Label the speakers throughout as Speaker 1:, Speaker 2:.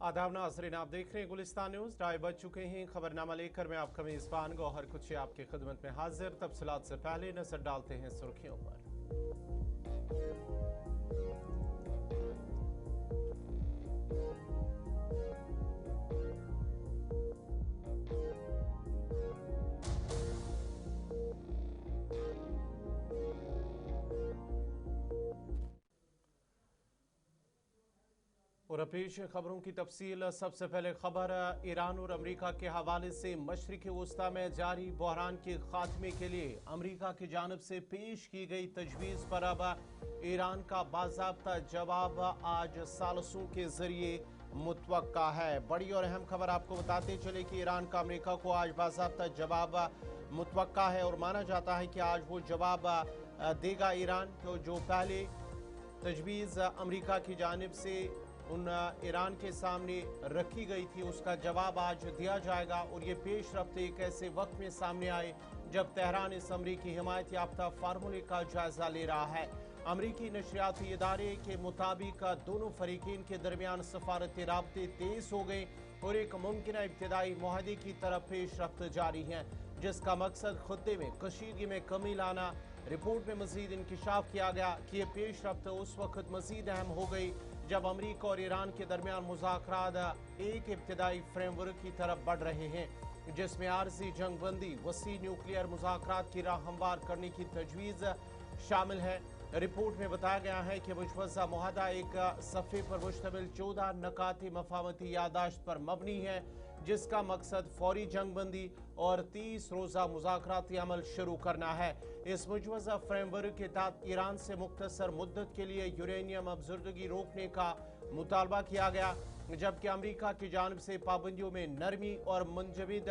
Speaker 1: आदाब नाज़रीन, आप देख रहे हैं गुलिस्तान न्यूज़। 2:30 बज चुके हैं। खबरनामा लेकर मैं आपका मेज़बान गौहर कुछ आपकी खिदमत में हाजिर। तफसीलात से पहले नजर डालते हैं सुर्खियों पर। और पेश खबरों की तफसील। सबसे पहले खबर ईरान और अमरीका के हवाले से। मशरिक़ वस्ता में जारी बहरान के खात्मे के लिए अमरीका की जानिब से पेश की गई तजवीज़ पर अब ईरान का बाज़ाब्ता जवाब आज सालसों के जरिए मुतवक्का है। बड़ी और अहम खबर आपको बताते चले कि ईरान का अमरीका को आज बाज़ाब्ता जवाब मुतवक्का है और माना जाता है कि आज वो जवाब देगा ईरान को। जो पहले तजवीज़ अमरीका की जानिब से उन ईरान के सामने रखी गई थी, उसका जवाब आज दिया जाएगा। और ये पेश रफ्त एक ऐसे वक्त में सामने आए जब तेहरान इस अमरीकी हिमायत याफ्ता फार्मूले का जायजा ले रहा है। अमरीकी नशरियाती इदारे के मुताबिक दोनों फरीकीन के दरमियान सफारती राब्ते तेज हो गए और एक मुमकिन इब्तदाई मुआहदे की तरफ पेश रफ्त जारी है, जिसका मकसद खुदे में कशीदगी में कमी लाना। रिपोर्ट में मजीद इंकिशाफ किया गया कि यह पेश रफ्त उस वक्त मजीद अहम हो गई जब अमरीका और ईरान के दरमियान मुज़ाकरात एक इब्तदाई फ्रेमवर्क की तरफ बढ़ रहे हैं, जिसमें आरजी जंग बंदी, वसी न्यूक्लियर मुज़ाकरात की राह हमवार करने की तजवीज़ शामिल है। रिपोर्ट में बताया गया है कि मुजवज़ा मुआहदा एक सफ़े पर मुश्तमिल 14 नकाती मफाहमती यादाश्त पर मबनी है, जिसका मकसद फौरी जंग बंदी और 30 रोज़ा मुज़ाकराती अमल शुरू करना है। इस मुजवज़ा फ्रेमवर्क के तहत ईरान से मुख्तसर मुद्दत के लिए यूरेनियम अफजर्दगी रोकने का मुतालबा किया गया, जबकि अमरीका की जानिब से पाबंदियों में नरमी और मुंजमद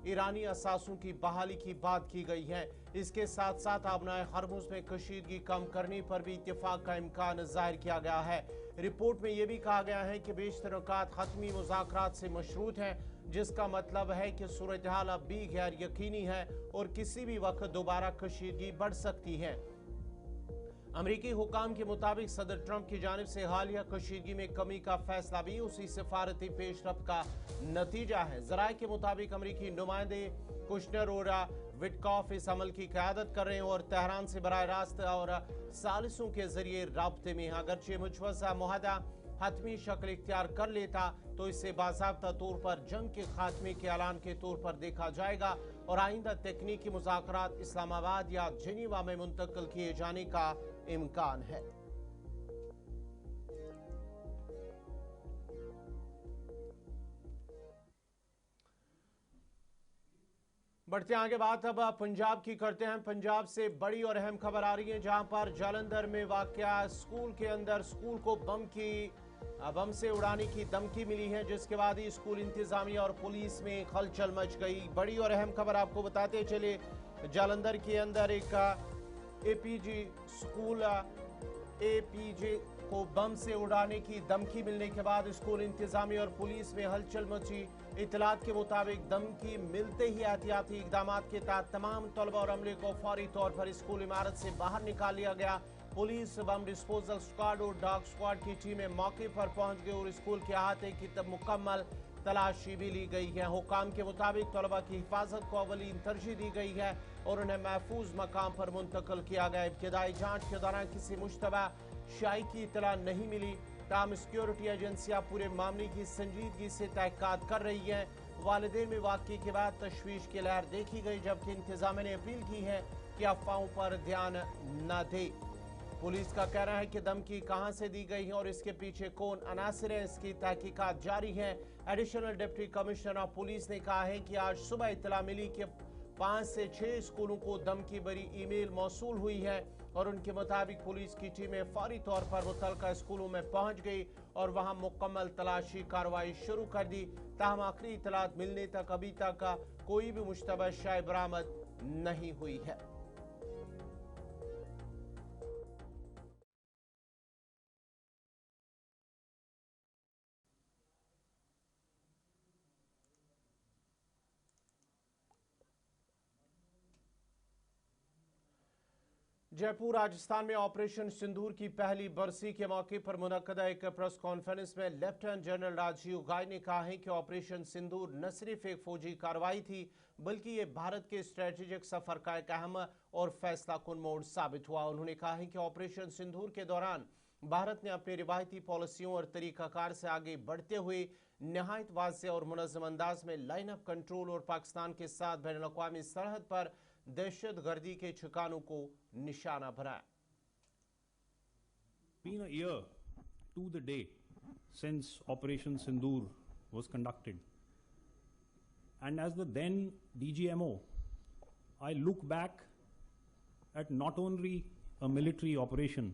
Speaker 1: ईरानी असासों की बहाली की बात की गई है। इसके साथ साथ आबनाए हरमुज़ में कशीदगी कम करने पर भी इत्तेफाक का इम्कान जाहिर किया गया है। रिपोर्ट में यह भी कहा गया है कि बेशतर नुकात हतमी मुज़ाकरात से मशरूत हैं, जिसका मतलब है कि सूरत हाल अब भी गैर यकीनी है और किसी भी वक्त दोबारा कशीदगी बढ़ सकती है। अमरीकी हुकाम के मुताबिक सदर ट्रंप की जानिब से हालिया कशीदगी में कमी का फैसला भी उसी सिफारती पेशरफ्त का नतीजा है। ज़राए के मुताबिक अमरीकी नुमाइंदे कुशनर और विटकॉफ इस अमल की क़यादत कर रहे हैं और तेहरान से बराह रास्त और सालिसों के जरिए राब्ते में। अगरचे मुजवज़ा मुआहदा हतमी शक्ल इख्तियार कर लेता तो इसे बाज़ाब्ता तौर पर जंग के खात्मे के ऐलान के तौर पर देखा जाएगा और आइंदा तकनीकी मुज़ाकरात इस्लामाबाद या जिनीवा में मुंतकिल किए जाने का इम्कान है। बढ़ते आगे बात अब पंजाब की करते हैं। पंजाब से बड़ी और अहम खबर आ रही है, जहां पर जालंधर में वाकया स्कूल के अंदर स्कूल को बम से उड़ाने की धमकी मिली है, जिसके बाद ही स्कूल इंतजामिया और पुलिस में खलचल मच गई। बड़ी और अहम खबर आपको बताते चले, जालंधर के अंदर एक एपीजी स्कूल एपीजे को बम से उड़ाने की धमकी मिलने के बाद स्कूल इंतजामिया और पुलिस में हलचल मची। इतलात के मुताबिक धमकी मिलते ही एहतियाती इकदाम के तहत तमाम तलबा और अमले को फौरी तौर पर स्कूल इमारत से बाहर निकाल लिया गया। पुलिस, बम डिस्पोजल स्क्वाड और डॉग स्क्वाड की टीमें मौके पर पहुंच गई और स्कूल के अहाते की मुकम्मल तलाशी भी ली गई है। हुकाम के मुताबिक तलबा की हिफाजत को अवलीन तरजीह दी गई है और उन्हें महफूज मकाम पर मुंतकिल किया गया। इब्तदाई जांच के दौरान किसी मुश्तबा शाई की इतला नहीं मिली, ताहम सिक्योरिटी एजेंसियां पूरे मामले की संजीदगी से तहकीकात कर रही हैं। वालिदैन में वाक़ये के बाद तशवीश की लहर देखी गई, जबकि इंतजामिया ने अपील की है कि अफवाहों पर ध्यान न दे। पुलिस का कहना है कि धमकी कहां से दी गई है और इसके पीछे कौन अनासिर है, इसकी तहकीकात जारी है। Additional deputy commissioner of police ने कहा है कि आज सुबह इतला मिली कि 5 से 6 स्कूलों को धमकी भरी ईमेल मौसूल हुई है और उनके मुताबिक पुलिस की टीमें फौरी तौर पर मुतलका स्कूलों में पहुंच गई और वहां मुकम्मल तलाशी कार्रवाई शुरू कर दी। ताहम आखिरी इतलात मिलने तक अभी तक कोई भी मुश्तबह शय बरामद नहीं हुई है। जयपुर राजस्थान में ऑपरेशन सिंदूर की पहली बरसी के मौके पर मुनक्कदा एक प्रेस कॉन्फ्रेंस में लेफ्टिनेंट जनरल राजीव गाय ने कहा है कि ऑपरेशन सिंदूर न सिर्फ एक फौजी कार्रवाई थी बल्कि ये भारत के स्ट्रेटेजिक सफर का एक अहम और फैसला कुन मोड़ साबित हुआ। उन्होंने कहा है कि ऑपरेशन सिंदूर के दौरान भारत ने अपनी रिवायती पॉलिसियों और तरीकाकार से आगे बढ़ते हुए नहायत वाज़ेह और मुनज़्ज़म अंदाज में लाइन ऑफ कंट्रोल और पाकिस्तान के साथ बैन अल-अक़वामी सरहद पर दहशत गर्दी के ठिकानों को निशाना बनाया।
Speaker 2: Been a year to the day since Operation Sindoor was conducted, and as the then DGMO, I look back at not only a military operation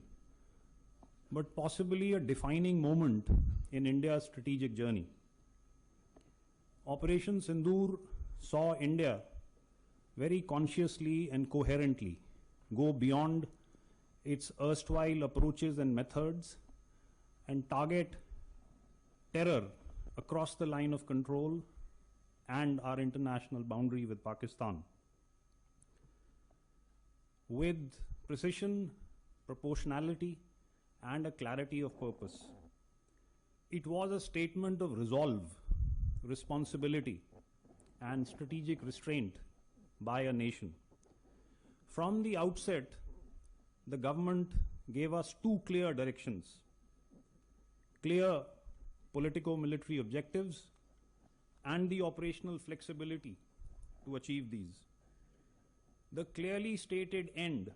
Speaker 2: but possibly a defining moment in India's strategic journey. Operation Sindoor saw India very consciously and coherently go beyond its erstwhile approaches and methods and target terror across the line of control and our international boundary with Pakistan. With precision, proportionality, and a clarity of purpose. It was a statement of resolve, responsibility, and strategic restraint by a nation. From the outset, the government gave us two clear directions: clear politico-military objectives and the operational flexibility to achieve these. The clearly stated end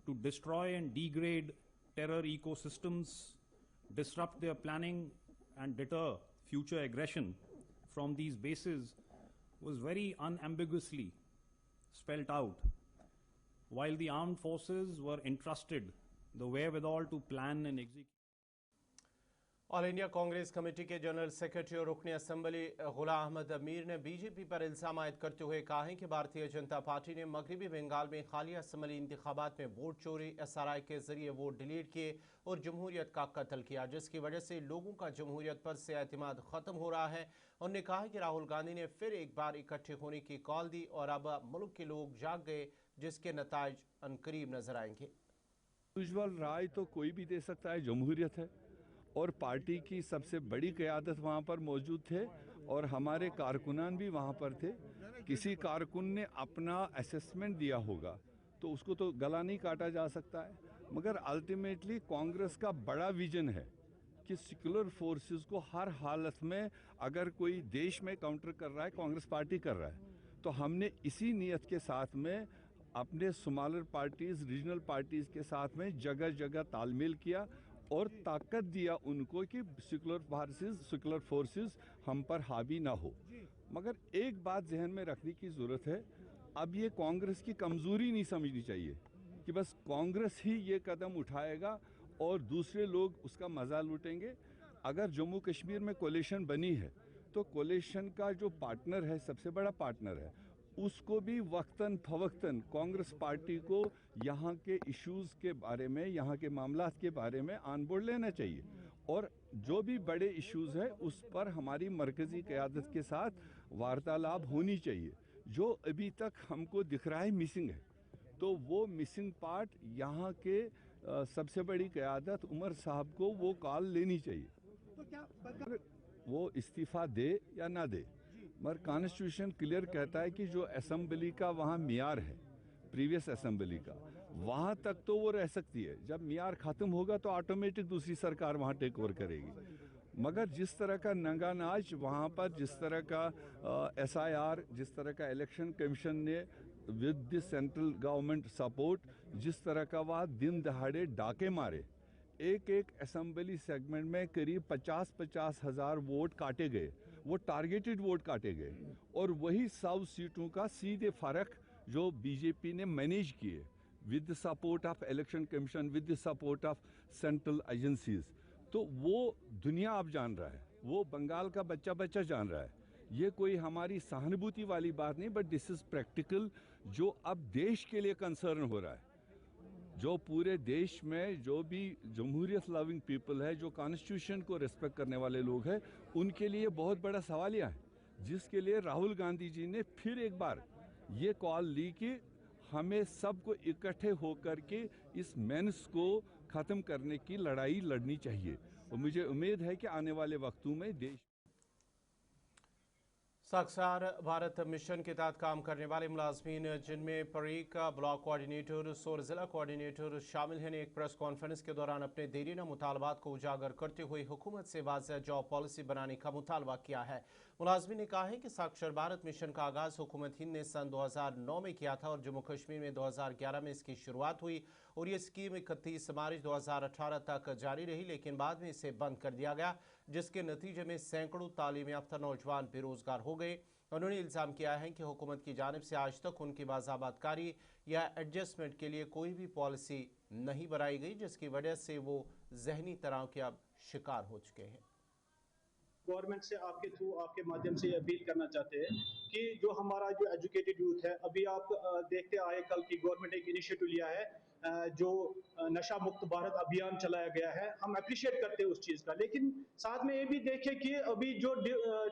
Speaker 2: to destroy and degrade terror ecosystems, disrupt their planning, and deter future aggression from these bases was very unambiguously spelled out, while the armed forces were entrusted the wherewithal to plan and execute.
Speaker 1: All India Congress committee के general secretary और रुकन assembly Ghulam Ahmad अमीर ने BJP पर इल्जाम आयद करते हुए कहा है कि भारतीय जनता पार्टी ने मगरबी बंगाल में हालिया असम्बली इंतखाबात में वोट चोरी, SRI के जरिए वोट डिलीट किए और जमहूरियत का कत्ल किया, जिसकी वजह से लोगों का जमहूरियत पर से एतमाद ख़त्म हो रहा है। उन्होंने कहा कि राहुल गांधी ने फिर एक बार इकट्ठे होने की कॉल दी और अब मुल्क के लोग जाग गए, जिसके नताइज अनकरीब नजर आएंगे।
Speaker 3: यूजुअल राय तो कोई भी दे सकता है, जमहूरियत है, और पार्टी की सबसे बड़ी क़यादत वहाँ पर मौजूद थे और हमारे कारकुनान भी वहाँ पर थे। किसी कारकुन ने अपना असेसमेंट दिया होगा तो उसको तो गला नहीं काटा जा सकता है, मगर अल्टीमेटली कांग्रेस का बड़ा विजन है कि सेक्युलर फोर्सेस को हर हालत में, अगर कोई देश में काउंटर कर रहा है, कांग्रेस पार्टी कर रहा है, तो हमने इसी नीयत के साथ में अपने स्मॉलर पार्टीज़, रीजनल पार्टीज़ के साथ में जगह जगह तालमेल किया और ताकत दिया उनको कि सेक्युलर फोर्सेस हम पर हावी ना हो। मगर एक बात जहन में रखने की ज़रूरत है, अब ये कांग्रेस की कमज़ोरी नहीं समझनी चाहिए कि बस कांग्रेस ही ये कदम उठाएगा और दूसरे लोग उसका मज़ा लूटेंगे। अगर जम्मू कश्मीर में कोलिशन बनी है तो कोलिशन का जो पार्टनर है, सबसे बड़ा पार्टनर है, उसको भी वक्तन फवक्तन कांग्रेस पार्टी को यहाँ के इश्यूज़ के बारे में, यहाँ के मामलात के बारे में ऑन बोर्ड लेना चाहिए और जो भी बड़े इश्यूज़ है उस पर हमारी मरकज़ी क़यादत के साथ वार्तालाप होनी चाहिए। जो अभी तक हमको दिख रहा है मिसिंग है, तो वो मिसिंग पार्ट यहाँ के सबसे बड़ी क़यादत उमर साहब को वो कॉल लेनी चाहिए। तो क्या वो इस्तीफ़ा दे या ना दे, मगर कॉन्स्टिट्यूशन क्लियर कहता है कि जो असेंबली का वहाँ मियार है, प्रीवियस असेंबली का, वहाँ तक तो वो रह सकती है। जब मियार ख़त्म होगा तो ऑटोमेटिक दूसरी सरकार वहाँ टेक ओवर करेगी। मगर जिस तरह का नंगा नाच वहाँ पर, जिस तरह का SIR, जिस तरह का इलेक्शन कमीशन ने with the central government support, जिस तरह का वहाँ दिन दहाड़े डाके मारे, एक एक असेंबली सेगमेंट में करीब 50-50 हज़ार वोट काटे गए, वो टारगेटेड वोट काटे गए और वही 100 सीटों का सीधे फ़र्क जो बीजेपी ने मैनेज किए with the support of election commission, with the support of central agencies, तो वो दुनिया अब जान रहा है, वो बंगाल का बच्चा जान रहा है। ये कोई हमारी सहानुभूति वाली बात नहीं, बट दिस इज़ प्रैक्टिकल, जो अब देश के लिए कंसर्न हो रहा है। जो पूरे देश में जो भी जमहूरियत लविंग पीपल है, जो कॉन्स्टिट्यूशन को रिस्पेक्ट करने वाले लोग हैं, उनके लिए बहुत बड़ा सवालिया है, जिसके लिए राहुल गांधी जी ने फिर एक बार ये कॉल ली कि हमें सबको इकट्ठे होकर के इस मेंस को ख़त्म करने की लड़ाई लड़नी चाहिए और मुझे उम्मीद है कि आने वाले वक्तों में देश
Speaker 1: साक्षार भारत मिशन के तहत काम करने वाले मुलाजमीन जिनमें परीक का ब्लॉक कोऑर्डिनेटर और जिला कोऑर्डिनेटर शामिल हैं ने एक प्रेस कॉन्फ्रेंस के दौरान अपने देरीना मुतालबात को उजागर करते हुए हुकूमत से वाज़ेह जॉब पॉलिसी बनाने का मुतालबा किया है। मुलाजमीन ने कहा है कि साक्षर भारत मिशन का आगाज़ हुकूमत हिंद ने सन 2009 में किया था और जम्मू कश्मीर में 2011 में इसकी शुरुआत हुई और ये स्कीम 31 मार्च 2018 तक जारी रही, लेकिन बाद में इसे बंद कर दिया गया, जिसके नतीजे में सैकड़ों तालीम याफ्ता नौजवान बेरोजगार हो गए। उन्होंने इल्ज़ाम किया है कि हुकूमत की जानिब से आज तक उनकी बाज़ाबातकारी या एडजस्टमेंट के लिए कोई भी पॉलिसी नहीं बनाई गई, जिसकी वजह से वो जहनी तनाव के अब शिकार हो चुके हैं।
Speaker 4: गवर्नमेंट से आपके थ्रू आपके माध्यम से अपील करना चाहते हैं कि जो हमारा जो एजुकेटेड यूथ है, अभी आप देखते आए कल की गवर्नमेंट एक इनिशिएटिव लिया है जो नशा मुक्त भारत अभियान चलाया गया है, हम अप्रिशिएट करते हैं उस चीज़ का, लेकिन साथ में ये भी देखें कि अभी जो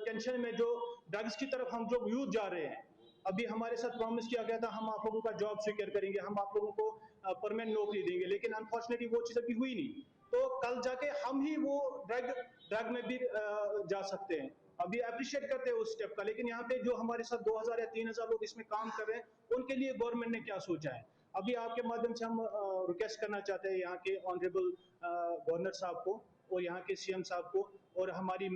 Speaker 4: टेंशन में जो ड्रग्स की तरफ हम जो यूथ जा रहे हैं, अभी हमारे साथ प्रॉमिस किया गया था हम आप लोगों का जॉब सिक्योर करेंगे, हम आप लोगों को परमानेंट नौकरी देंगे, लेकिन अनफॉर्चुनेटली वो चीज़ अभी हुई नहीं। तो कल जाके हम ही वो ड्रग में भी जा सकते हैं। अभी अप्रिशिएट करते हैं उस स्टेप का, लेकिन यहाँ पे जो हमारे साथ 2000 या 3000 लोग इसमें काम कर रहे हैं, उनके लिए गवर्नमेंट ने क्या सोचा है। अभी आपके माध्यम से हम रिक्वेस्ट करना चाहते हैं यहाँ के ऑनरेबल गवर्नर साहब को और यहाँ के सीएम साहब को और हमारी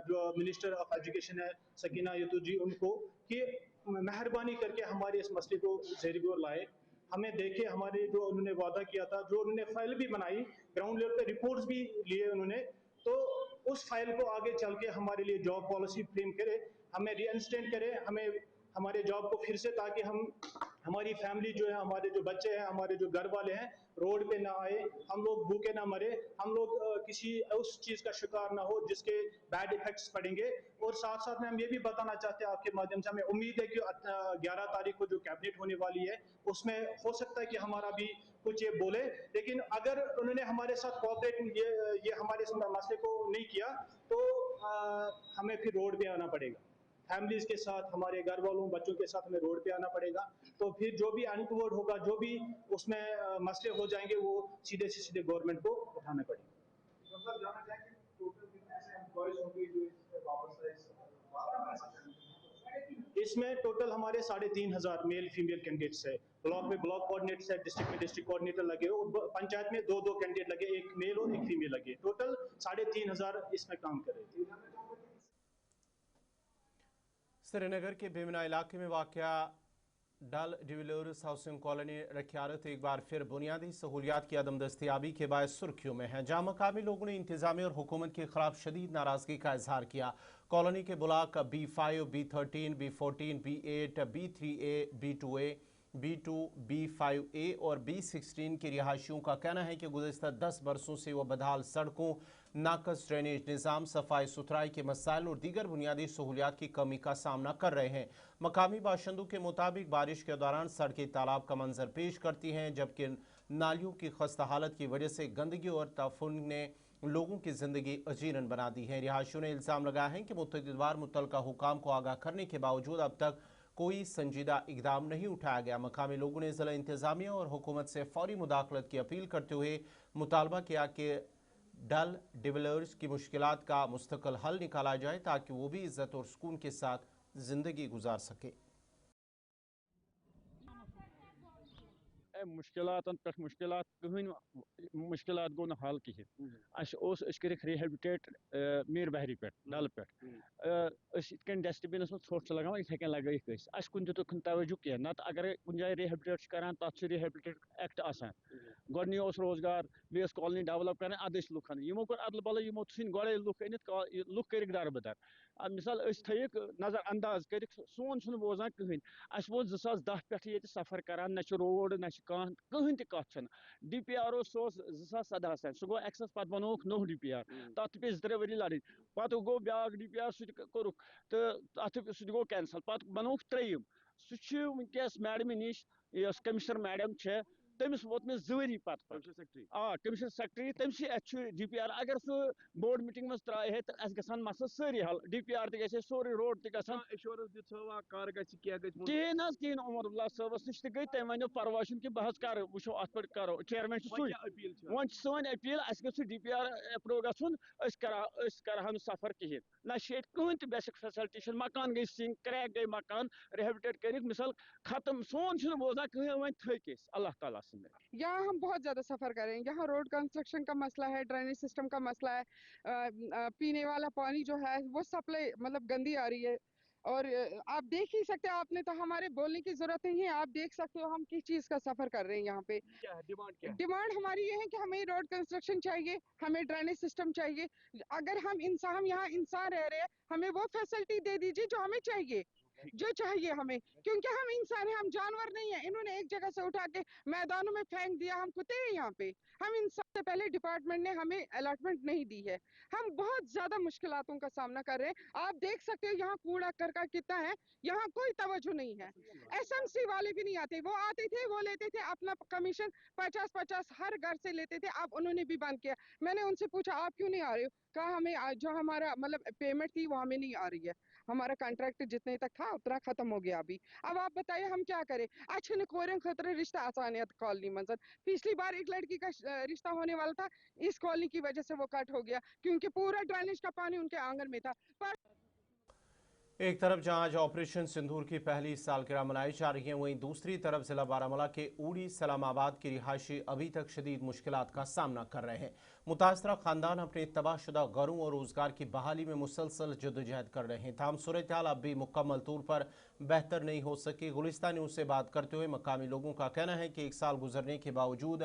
Speaker 4: जो मिनिस्टर ऑफ एजुकेशन है सकीना यतूर जी, उनको कि मेहरबानी करके हमारे इस मसले को ज़ेर गौर लाए। हमें देखे हमारे जो उन्होंने वादा किया था, जो उन्होंने फाइल भी बनाई, ग्राउंड लेवल पे रिपोर्ट्स भी लिए उन्होंने, तो उस फाइल को आगे चल के हमारे लिए जॉब पॉलिसी फ्रेम करे, हमें रीइंस्टेट करे, हमें हमारे जॉब को फिर से, ताकि हम हमारी फैमिली जो है, हमारे जो बच्चे हैं, हमारे जो घर वाले हैं, रोड पे ना आए, हम लोग भूखे ना मरे, हम लोग किसी उस चीज़ का शिकार ना हो जिसके बैड इफेक्ट्स पड़ेंगे। और साथ साथ में हम ये भी बताना चाहते हैं आपके माध्यम से, हमें उम्मीद है कि 11 तारीख को जो कैबिनेट होने वाली है उसमें हो सकता है कि हमारा भी कुछ ये बोले, लेकिन अगर उन्होंने हमारे साथ कोऑपरेट ये हमारे इस मसले को नहीं किया तो हमें फिर रोड पे आना पड़ेगा, फैमिलीज के साथ, हमारे घर वालों बच्चों के साथ हमें रोड पे आना पड़ेगा। तो फिर जो भी अनटूवर्ड होगा, जो भी उसमें मसले हो जाएंगे, वो सीधे से सीधे गवर्नमेंट को उठाने पड़ेंगे। इसमें टोटल हमारे 3500 मेल फीमेल कैंडिडेट्स है। ब्लॉक में ब्लॉक कोऑर्डिनेटर्स है, डिस्ट्रिक्ट में डिस्ट्रिक्ट कोऑर्डिनेटर लगे और पंचायत में 2 कैंडिडेट लगे, एक मेल और एक फीमेल लगे। टोटल 3500 इसमें काम कर रहे थे।
Speaker 1: श्रीनगर के बेमना इलाके में वाक़या डल डिविलियर्स हाउसिंग कॉलोनी रखियारत एक बार फिर बुनियादी सहूलियात की अदम दस्तियाबी के बायस सुर्खियों में है, जहाँ मकामी लोगों ने इंतजामिया और हुकूमत के खिलाफ शदीद नाराजगी का इजहार किया। कॉलोनी के block B5, B13, B14, B8, B3A, B2A, B2, B5A और B16 के रिहायशियों का कहना है कि गुज़श्ता 10 बरसों से वह बदहाल सड़कों, नाकस ड्रेनेज निज़ाम, सफाई सुथराई के मसाइल और दीगर बुनियादी सहूलियात की कमी का सामना कर रहे हैं। मकामी बाशिंदों के मुताबिक बारिश के दौरान सड़कें तालाब का मंजर पेश करती हैं, जबकि नालियों की खस्ता हालत की वजह से गंदगी और ताफुन ने लोगों की ज़िंदगी अजीरन बना दी है। रिहायशियों ने इल्ज़ाम लगाया है कि मुतअद्दिद मुतल्लका हुकाम को आगाह करने के बावजूद अब तक कोई संजीदा इकदाम नहीं उठाया गया। मकामी लोगों ने ज़िला इंतज़ामिया और हुकूमत से फौरी मुदाखलत की अपील करते हुए मुतालबा किया कि डल डिविलियर्स की मुश्किलात का मुस्तकिल हल निकाला जाए ताकि वो भी इज़्ज़त और सुकून के साथ ज़िंदगी गुजार सके।
Speaker 5: मुश्किलातन पे मुश्किलात कहन मुश्किलात गो न हल कहिन अस रिहेबिलिटेट मीर बहरी पे डल पे इन डस्टबिनस में ोट लगान इत हेकन लगत अस कुन दितुक तवज्जो कह नत अगर कुन जाए रिहेबिलिटेट करान तथ रिहेबिलिटेट एक्ट आसान गोडनी रोजगार बेस कॉलोनी डेवलप कर अद लुकन यमो कर अदल बदल यमो थिन गोड़े लुक अनित लुक कर दरबदर मिसाल थक नजर अंदाज कर सोन बोजान कहें अस वो 2010 पे सफर करान न रोड न कहन तथ DPRO सो 2017 सह गो एक्सेस पे बनोक नो DPR तथ पे 2-3 वरी लड़न पे गो ब्या DPR सह तो सह गो कैंसल पे बनोक 3 सह वनकस मैडम नश कमिश्नर मैडम تمس ووت मे 2 ؤری پتہ کمشن سیکرٹری تمس ڈی پی آر اگر سہ بورڈ میٹنگ مز ترائے ہے تو اس گژھان مسلہ ساری حل ڈی پی آر تہ گژھِ سورے روڈ تہ گژھان کہین حظ کہین عمر عبداللہ صٲبس نش تہ گئی تم ونیو پرواے چھُنہٕ کہ بہ حظ کر وچھو ات پہ کرو چیئرمین سہ ون سون اپیل اس گژھِ ڈی پی آر اپروو گژھن اس کرہو سفر کہین نہ کہین تہ بیسک فیسلٹی مکان گئی سنک کریک گئی مکان ریہیبلیٹیٹ کرک مثال ختم سون چھُنہٕ بوزان کہین ون تھک اس اللہ تعالیٰ سند
Speaker 6: یہاں ہم بہت زیادہ سفر کریں ہیں. یہاں روڈ کنسٹرکشن کا مسئلہ ہے, ڈرینیج سسٹم کا مسئلہ ہے, پینے والا پانی جو ہے وہ سپلائی مطلب گندی آ رہی ہے. اور آپ دیکھ ہی سکتے ہیں, آپ نے تو ہمارے بولنے کی ضرورت نہیں ہے, آپ دیکھ سکتے ہو ہم کس چیز کا سفر کر رہے ہیں. یہاں پہ ڈیمانڈ ہماری یہ ہے کہ ہمیں روڈ کنسٹرکشن چاہیے, ہمیں ڈرینیج سسٹم چاہیے. اگر ہم یہاں انسان رہ رہے ہیں, ہمیں وہ فیسلٹی دے دیجیے جو ہمیں چاہیے, جو چاہیے ہمیں, کیونکہ ہم انسان ہیں, ہم جانور نہیں ہیں. انہوں نے ایک جگہ سے اٹھا کے میدانوں میں پھینک دیا, ہم کتے ہیں یہاں پہ. ہم انسان سے پہلے ڈپارٹمنٹ نے ہمیں الاٹمنٹ نہیں دی ہے. ہم بہت زیادہ مشکلاتوں کا سامنا کر رہے ہیں. آپ دیکھ سکتے ہو یہاں کوڑا کرکٹ کتنا ہے, یہاں کوئی توجہ نہیں ہے. ایس ایم سی والے بھی نہیں آتے, وہ آتے تھے, وہ لیتے تھے اپنا کمیشن 50-50 ہر گھر سے لیتے تھے. اب انہوں نے بھی بند کیا. میں نے ان سے پوچھا آپ کیوں نہیں آ رہے ہو, کہا ہمیں جو ہمارا مطلب پیمنٹ تھی وہ ہمیں نہیں آ رہی ہے, ہمارا کانٹریکٹ جتنے تک تھا اتنا ختم ہو گیا ابھی. اب آپ بتائیے ہم کیا کریں. اچھا کورن خطرے رشتہ آسانیت کالونی منظر پچھلی بار ایک لڑکی کا رشتہ ہونے والا تھا, اس کالونی کی وجہ سے وہ کٹ ہو گیا کیونکہ پورا ڈرینیج کا پانی ان کے آنگن میں تھا.
Speaker 1: ایک طرف جہاں آج آپریشن سندور کی پہلی سالگرہ منائی جا رہی ہے, وہیں دوسری طرف ضلع بارہمولہ کے اوڑی سلام آباد کے رہائشی ابھی تک شدید مشکلات کا سامنا کر رہے ہیں. متاثرہ خاندان اپنے تباہ شدہ گھروں اور روزگار کی بحالی میں مسلسل جدوجہد کر رہے ہیں. تاہم صورتحال اب بھی مکمل طور پر بہتر نہیں ہو سکی. گلستان نیوز سے بات کرتے ہوئے مقامی لوگوں کا کہنا ہے کہ ایک سال گزرنے کے باوجود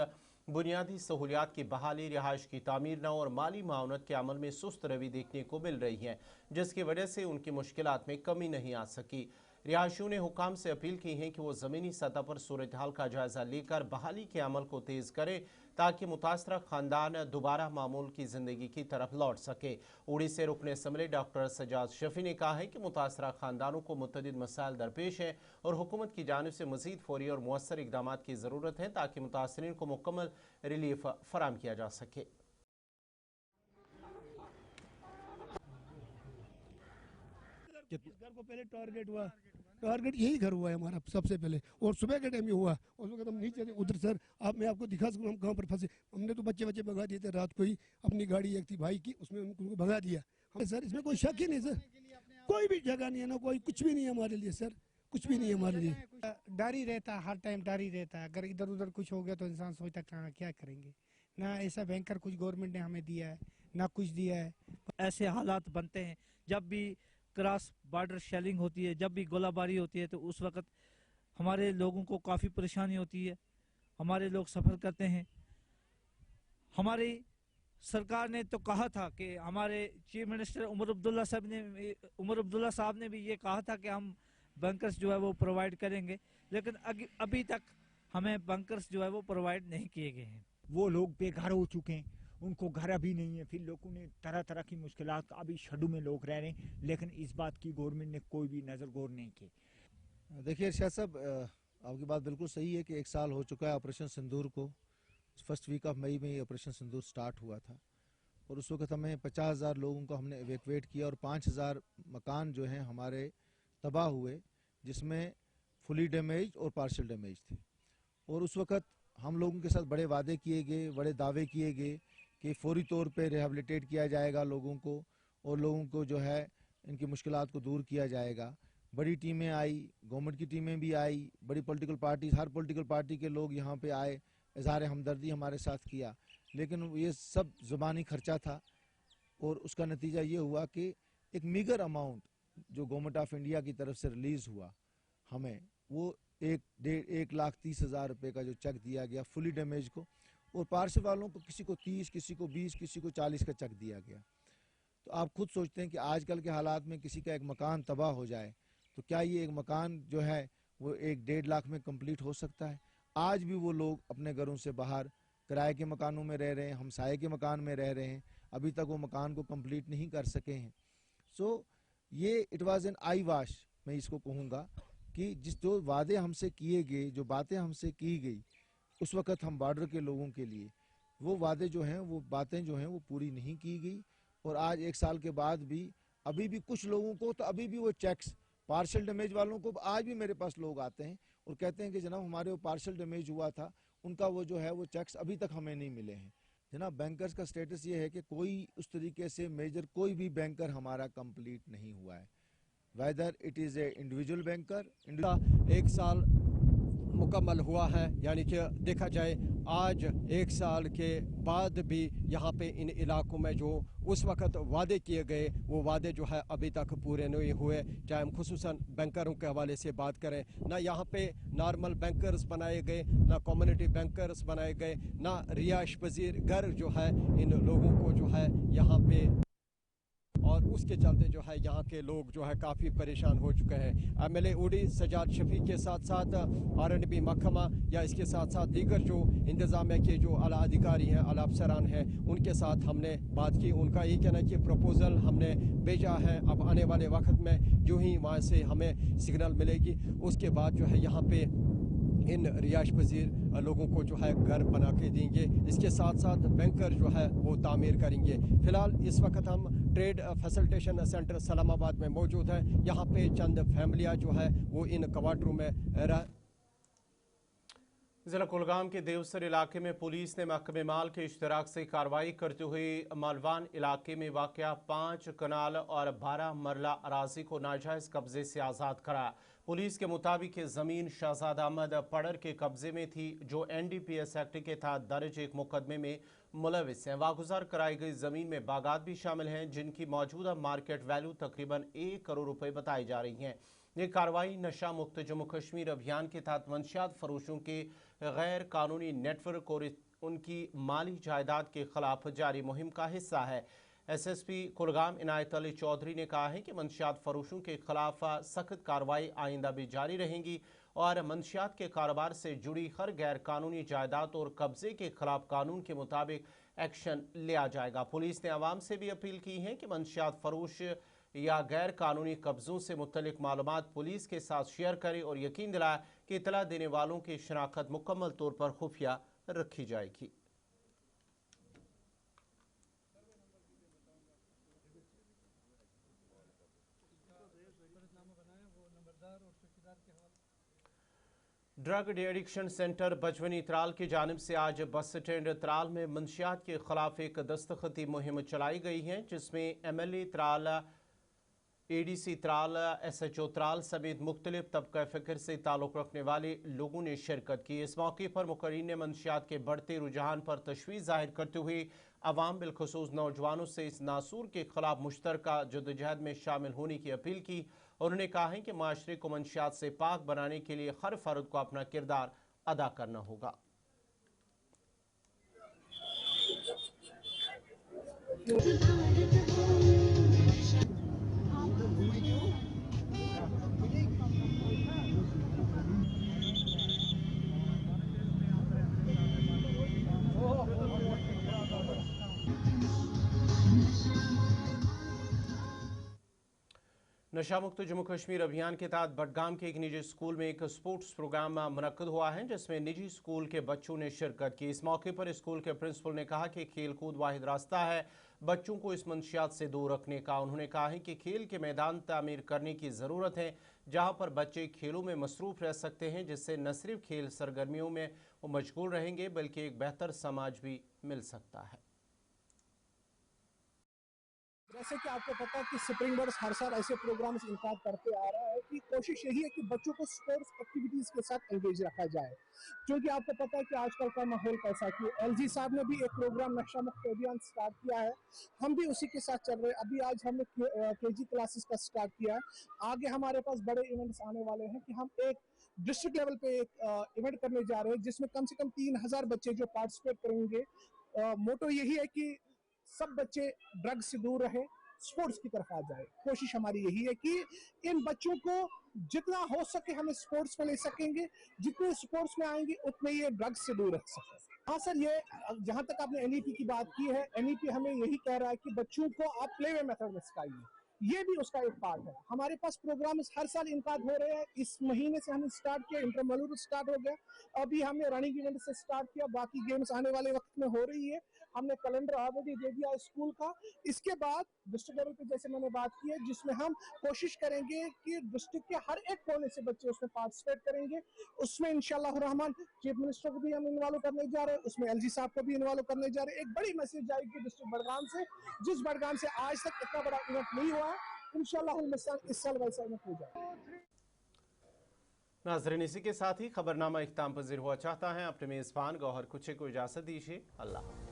Speaker 1: بنیادی سہولیات کی بحالی, رہائش کی تعمیر نہ اور مالی معاونت کے عمل میں سست روی دیکھنے کو مل رہی ہے, جس کی وجہ سے ان کی مشکلات میں کمی نہیں آ سکی. رہائشیوں نے حکام سے اپیل کی ہے کہ وہ زمینی سطح پر صورتحال کا جائزہ لے کر بحالی کے عمل کو تیز کرے تاکہ متاثرہ خاندان دوبارہ معمول کی زندگی کی طرف لوٹ سکے. اوڑی سے رکن اسمبلی ڈاکٹر سجاد شفیع نے کہا ہے کہ متاثرہ خاندانوں کو متعدد مسائل درپیش ہیں اور حکومت کی جانب سے مزید فوری اور مؤثر اقدامات کی ضرورت ہے تاکہ متاثرین کو مکمل ریلیف فراہم کیا جا سکے.
Speaker 7: اس گھر کو پہلے ٹارگیٹ یہی گھر ہوا ہے ہمارا سب سے پہلے, اور صبح کے ٹائم یہ ہوا. اس وقت ہم نیچے تھے ادھر سر, میں آپ کو دکھا سکوں ہم کہاں پر پھنسے. ہم نے تو بچے بھگا دیے تھے رات کو ہی, اپنی گاڑی ایک تھی بھائی کی, اس میں ان کو بھگا دیا. سر اس میں کوئی شک ہی نہیں سر, کوئی بھی جگہ نہیں ہے نا, کوئی کچھ بھی نہیں ہے ہمارے لیے سر, کچھ بھی نہیں ہے ہمارے لیے.
Speaker 8: ڈر ہی رہتا ہے, ہر ٹائم ڈر ہی رہتا ہے. اگر ادھر ادھر کچھ ہو گیا تو انسان سوچتا کہاں کیا کریں گے. نہ ایسا بینکر کچھ گورنمنٹ نے ہمیں دیا ہے, نہ کچھ دیا ہے.
Speaker 9: ایسے حالات بنتے ہیں جب بھی کراس بارڈر شیلنگ ہوتی ہے, جب بھی گولہ باری ہوتی ہے, تو اس وقت ہمارے لوگوں کو کافی پریشانی ہوتی ہے. ہمارے لوگ سفر کرتے ہیں. ہماری سرکار نے تو کہا تھا کہ ہمارے چیف منسٹر عمر عبداللہ صاحب نے بھی یہ کہا تھا کہ ہم بنکرز جو ہے وہ پرووائڈ کریں گے, لیکن ابھی تک ہمیں بنکرز جو ہے وہ پرووائڈ نہیں کیے گئے ہیں.
Speaker 10: وہ لوگ بے گھر ہو چکے ہیں, ان کو گھر ابھی نہیں ہے. پھر لوگوں نے طرح طرح کی مشکلات, ابھی شڈو میں لوگ رہ رہے ہیں, لیکن اس بات کی گورنمنٹ نے کوئی بھی نظر غور نہیں کی.
Speaker 11: دیکھیے ارشاد صاحب, آپ کی بات بالکل صحیح ہے کہ ایک سال ہو چکا ہے آپریشن سندور کو. فرسٹ ویک آف مئی میں یہ آپریشن سندور سٹارٹ ہوا تھا, اور اس وقت ہمیں 50,000 لوگوں کو ہم نے ایویکویٹ کیا, اور 5,000 مکان جو ہیں ہمارے تباہ ہوئے, جس میں فلی ڈیمیج اور پارشل ڈیمیج تھے. اور اس وقت ہم لوگوں کے ساتھ بڑے وعدے کیے گئے, بڑے دعوے کیے گئے کہ فوری طور پہ ریہیبلیٹیٹ کیا جائے گا لوگوں کو, اور لوگوں کو جو ہے ان کی مشکلات کو دور کیا جائے گا. بڑی ٹیمیں آئی, گورنمنٹ کی ٹیمیں بھی آئی, بڑی پولیٹیکل پارٹیز, ہر پولیٹیکل پارٹی کے لوگ یہاں پہ آئے, اظہار ہمدردی ہمارے ساتھ کیا. لیکن یہ سب زبانی خرچہ تھا, اور اس کا نتیجہ یہ ہوا کہ ایک میگر اماؤنٹ جو گورنمنٹ آف انڈیا کی طرف سے ریلیز ہوا ہمیں, وہ 1,30,000 روپے کا جو چیک دیا گیا فلی ڈیمیج کو, اور پارشل والوں کو کسی کو 30, کسی کو 20, کسی کو 40 کا چیک دیا گیا. تو آپ خود سوچتے ہیں کہ آج کل کے حالات میں کسی کا ایک مکان تباہ ہو جائے تو کیا یہ ایک مکان جو ہے وہ 1-1.5 لاکھ میں کمپلیٹ ہو سکتا ہے؟ آج بھی وہ لوگ اپنے گھروں سے باہر کرائے کے مکانوں میں رہ رہے ہیں, ہمسائے کے مکان میں رہ رہے ہیں, ابھی تک وہ مکان کو کمپلیٹ نہیں کر سکے ہیں. سو یہ it was an I wash, میں اس کو کہوں گا کہ جو وعدے ہم سے کیے گئے, جو باتیں ہم سے کی گئی, उस वक़्त हम बॉर्डर के लोगों के लिए वो वादे जो हैं, वो बातें जो हैं वो पूरी नहीं की गई। और आज 1 साल के बाद भी अभी भी कुछ लोगों को तो अभी भी वो चेक्स, पार्शल डैमेज वालों को आज भी मेरे पास लोग आते हैं और कहते हैं कि जनाब हमारे वो पार्शल डैमेज हुआ था, उनका वो जो है वो चेक्स अभी तक हमें नहीं मिले हैं। जनाब बैंकर्स का स्टेटस ये है कि कोई उस तरीके से मेजर कोई भी बैंकर हमारा कंप्लीट नहीं हुआ है, whether it is a individual banker.
Speaker 12: 1 साल मुकम्मल हुआ है, यानी कि देखा जाए आज 1 साल के बाद भी यहाँ पे इन इलाकों में जो उस वक़्त वादे किए गए वो वादे जो है अभी तक पूरे नहीं हुए। चाहे हम खुसूसन बैंकरों के हवाले से बात करें, ना यहाँ पे नॉर्मल बैंकर्स बनाए गए, ना कम्युनिटी बैंकर्स बनाए गए, ना रिहाइश पजीर घर जो है इन लोगों को जो है यहाँ पे, और उसके चलते जो है यहाँ के लोग जो है काफ़ी परेशान हो चुके हैं। MLA उड़ी सजाद शफीक के साथ साथ RNB महकमा या इसके साथ साथ दीगर जो इंतज़ामिया के जो आला अधिकारी हैं, आला अफसरान हैं, उनके साथ हमने बात की। उनका ये कहना है कि प्रपोज़ल हमने भेजा है, अब आने वाले वक्त में जो ही वहाँ से हमें सिग्नल मिलेगी उसके बाद जो है यहाँ पे इन रिहाइश पजीर लोगों को जो है घर बना के देंगे। इसके साथ साथ बैंकर जो है वो तामीर करेंगे। फ़िलहाल इस वक्त हम ट्रेड फैसिलिटेशन सेंटर सलामाबाद में मौजूद हैं। यहाँ पे चंद फैमिलियाँ जो है वो इन क्वार्टरों में रह।
Speaker 1: ज़िला कुलगाम के देवसर इलाके में पुलिस ने महकमे माल के इश्तराक से कार्रवाई करते हुए मालवान इलाके में वाक़या 5 कनाल और 12 मरला अराजी को नाजायज़ कब्जे से आज़ाद कराया। पुलिस के मुताबिक ये ज़मीन शहजाद अहमद पड़र के कब्जे में थी, जो NDPS एक्ट के तहत दर्ज एक मुकदमे में मुलविस हैं। वागुजार कराई गई ज़मीन में बागात भी शामिल हैं, जिनकी मौजूदा मार्केट वैल्यू तकरीबन 1 करोड़ रुपए बताई जा रही हैं। ये कार्रवाई नशा मुक्त जम्मू कश्मीर अभियान के तहत मंशियात फरोशों के गैर कानूनी नेटवर्क और उनकी माली जायदाद के खिलाफ जारी मुहिम का हिस्सा है। SSP कुलगाम इनायत अली चौधरी ने कहा है कि मंशियात फरोशों के खिलाफ सख्त कार्रवाई आइंदा भी जारी रहेंगी और मंशियात के कारोबार से जुड़ी हर गैर कानूनी जायदाद और कब्जे के खिलाफ कानून के मुताबिक एक्शन लिया जाएगा। पुलिस ने आवाम से भी अपील की है कि मंशियात फरोश या गैर कानूनी कब्जों से मुतल्लिक मालूमात पुलिस के साथ शेयर करें और यकीन दिलाए कि इतला देने वालों की शनाख्त मुकम्मल तौर पर खुफिया रखी जाएगी। ड्रग एडिक्शन सेंटर बजवनी त्राल की जानिब से आज बस स्टैंड त्राल में मंशियात के खिलाफ एक दस्तखती मुहिम चलाई गई है, जिसमें MLA Tral, ADC Tral, SHO Tral समेत मुख्तलिफ तबका फ़िक्र से ताल्लुक़ रखने वाले लोगों ने शिरकत की। इस मौके पर मुकर्रीन ने मंशियात के बढ़ते रुझान पर तशवीश ज़ाहिर करते हुए अवाम बिलखुसूस नौजवानों से इस नासूर के खिलाफ मुश्तरका जद्दोजहद में शामिल होने की अपील की। उन्होंने कहा है कि माशरे को मंशियात से पाक बनाने के लिए हर फर्द को अपना किरदार अदा करना होगा। नशा मुक्त जम्मू कश्मीर अभियान के तहत बडगाम के एक निजी स्कूल में एक स्पोर्ट्स प्रोग्राम मुनक्कद हुआ है, जिसमें निजी स्कूल के बच्चों ने शिरकत की। इस मौके पर स्कूल के प्रिंसिपल ने कहा कि खेल कूद वाहिद रास्ता है बच्चों को इस मंशियात से दूर रखने का। उन्होंने कहा है कि खेल के मैदान तामीर करने की ज़रूरत है, जहाँ पर बच्चे खेलों में मसरूफ़ रह सकते हैं, जिससे न सिर्फ खेल सरगर्मियों में वो मशगूल रहेंगे बल्कि एक बेहतर समाज भी मिल सकता है।
Speaker 13: जैसे कि आपको पता है कि स्प्रिंग बर्ड्स हर साल ऐसे प्रोग्राम्स इनकार करते आ रहा है कि कोशिश यही है कि बच्चों को स्पोर्ट्स एक्टिविटीज़ के साथ एंगेज रखा जाए, क्योंकि आपको पता है कि आजकल का माहौल कैसा है कि LG साहब ने भी एक प्रोग्राम नशा मुक्त अभियान स्टार्ट किया है, हम भी उसी के साथ चल रहे हैं। अभी आज हमने KG क्लासेस का स्टार्ट किया है, आगे हमारे पास बड़े इवेंट्स आने वाले हैं कि हम एक डिस्ट्रिक्ट लेवल पे एक इवेंट करने जा रहे हैं, जिसमें कम से कम 3000 बच्चे जो पार्टिसिपेट करेंगे। मोटो यही है कि सब बच्चे ड्रग्स से दूर रहे, स्पोर्ट्स की तरफ आ जाए। कोशिश हमारी यही है कि इन बच्चों को जितना हो सके हमें स्पोर्ट्स में ले सकेंगे, जितने स्पोर्ट्स में आएंगे उतने ये ड्रग्स से दूर रह सकेंगे। हाँ सर, ये जहाँ तक आपने NEP की बात की है, NEP हमें यही कह रहा है कि बच्चों को आप प्ले वे मेथड में सिखाइए, ये भी उसका एक पार्ट है। हमारे पास प्रोग्राम हर साल इनकाद हो रहे हैं। इस महीने से हमने स्टार्ट किया, इंटरमलूर स्टार्ट हो गया, अभी हमने रनिंग इवेंट से स्टार्ट किया, बाकी गेम्स आने वाले वक्त में हो रही है। हमने कैलेंडर ऑलरेडी दे दिया स्कूल का। इसके बाद डिस्ट्रिक्ट लेवल पे जैसे मैंने बात की है, जिसमें हम कोशिश करेंगे कि डिस्ट्रिक्ट के हर एक कोने से बच्चे उसमें पार्टिसिपेट करेंगे। उसमें इंशाअल्लाह रहमान चीफ मिनिस्टर को भी हम इन्वॉल्व करने जा रहे हैं, उसमें एलजी साहब को भी इन्वॉल्व करने जा रहे हैं। एक बड़ी मैसेज जाएगी डिस्ट्रिक्ट बडगाम से, जिस बडगाम से आज तक इतना बड़ा इवेंट नहीं हुआ है, इंशाअल्लाह इस साल वैसा इवेंट हो जाएगा।
Speaker 1: नाज़रीन, इसी के साथ ही खबरनामा इख्तिताम पज़ीर हुआ। चाहता है अपने मेज़बान गौहर कुचे को इजाज़त दीजिए। अल्लाह।